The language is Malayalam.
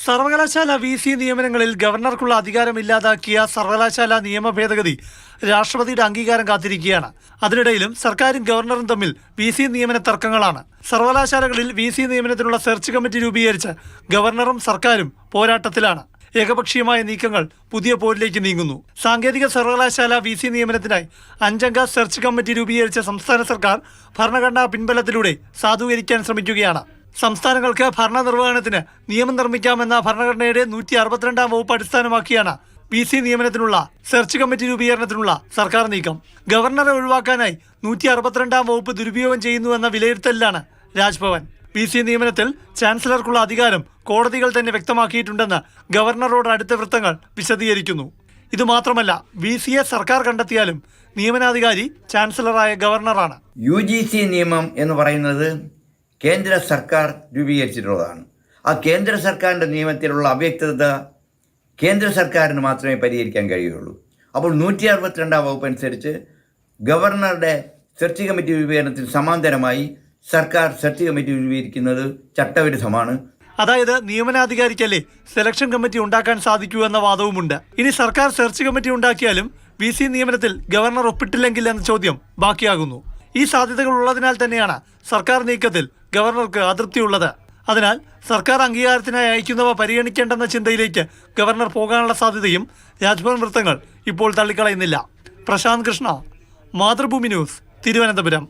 സർവകലാശാല VC നിയമനങ്ങളിൽ ഗവർണർക്കുള്ള അധികാരം ഇല്ലാതാക്കിയ സർവകലാശാല നിയമ ഭേദഗതി രാഷ്ട്രപതിയുടെ അംഗീകാരം കാത്തിരിക്കുകയാണ്. അതിനിടയിലും സർക്കാരും ഗവർണറും തമ്മിൽ VC നിയമന തർക്കങ്ങളാണ്. സർവകലാശാലകളിൽ VC നിയമനത്തിനുള്ള സെർച്ച് കമ്മിറ്റി രൂപീകരിച്ച് ഗവർണറും സർക്കാരും പോരാട്ടത്തിലാണ്. ഏകപക്ഷീയമായ നീക്കങ്ങൾ പുതിയ പോരിലേക്ക് നീങ്ങുന്നു. സാങ്കേതിക സർവകലാശാല VC നിയമനത്തിനായി 5 അംഗ സെർച്ച് കമ്മിറ്റി രൂപീകരിച്ച സംസ്ഥാന സർക്കാർ ഭരണഘടനാ പിൻബലത്തിലൂടെ സാധൂകരിക്കാൻ ശ്രമിക്കുകയാണ്. സംസ്ഥാനങ്ങൾക്ക് ഭരണനിർവഹണത്തിന് നിയമം നിർമ്മിക്കാമെന്ന ഭരണഘടനയുടെ 162 വകുപ്പ് അടിസ്ഥാനമാക്കിയാണ് VC നിയമനത്തിനുള്ള സെർച്ച് കമ്മിറ്റി രൂപീകരണത്തിനുള്ള സർക്കാർ നീക്കം. ഗവർണറെ ഒഴിവാക്കാനായി 162 വകുപ്പ് ദുരുപയോഗം ചെയ്യുന്നുവെന്ന വിലയിരുത്തലിലാണ് രാജ്ഭവൻ. VC നിയമനത്തിൽ ചാൻസലർക്കുള്ള അധികാരം കോടതികൾ തന്നെ വ്യക്തമാക്കിയിട്ടുണ്ടെന്ന് ഗവർണറോട് അടുത്ത വൃത്തങ്ങൾ വിശദീകരിക്കുന്നു. ഇതുമാത്രമല്ല, VCയെ സർക്കാർ കണ്ടെത്തിയാലും നിയമനാധികാരി ചാൻസലറായ ഗവർണറാണ്. UGC നിയമം എന്ന് പറയുന്നത് കേന്ദ്ര സർക്കാർ രൂപീകരിച്ചിട്ടുള്ളതാണ്. ആ കേന്ദ്ര സർക്കാരിൻ്റെ നിയമത്തിലുള്ള അവ്യക്തത കേന്ദ്ര സർക്കാരിന് മാത്രമേ പരിഹരിക്കാൻ കഴിയുകയുള്ളൂ. അപ്പോൾ 162 വകുപ്പ് അനുസരിച്ച് ഗവർണറുടെ സെർച്ച് കമ്മിറ്റി രൂപീകരണത്തിന് സമാന്തരമായി സർക്കാർ സെർച്ച് കമ്മിറ്റി രൂപീകരിക്കുന്നത് ചട്ടവിരുദ്ധമാണ്. അതായത് നിയമനാധികാരിക്കല്ലേ സെലക്ഷൻ കമ്മിറ്റി ഉണ്ടാക്കാൻ സാധിക്കൂ എന്ന വാദവുമുണ്ട്. ഇനി സർക്കാർ സെർച്ച് കമ്മിറ്റി ഉണ്ടാക്കിയാലും VC നിയമനത്തിൽ ഗവർണർ ഒപ്പിട്ടില്ലെങ്കിൽ എന്ന ചോദ്യം ബാക്കിയാകുന്നു. ഈ സാധ്യതകൾ ഉള്ളതിനാൽ തന്നെയാണ് സർക്കാർ നീക്കത്തിൽ ഗവർണർക്ക് അതൃപ്തിയുള്ളത്. അതിനാൽ സർക്കാർ അംഗീകാരത്തിനായി അയക്കുന്നവ പരിഗണിക്കേണ്ടെന്ന ചിന്തയിലേക്ക് ഗവർണർ പോകാനുള്ള സാധ്യതയും രാജ്ഭവൻ വൃത്തങ്ങൾ ഇപ്പോൾ തള്ളിക്കളയുന്നില്ല. പ്രശാന്ത് കൃഷ്ണ, മാതൃഭൂമി ന്യൂസ്, തിരുവനന്തപുരം.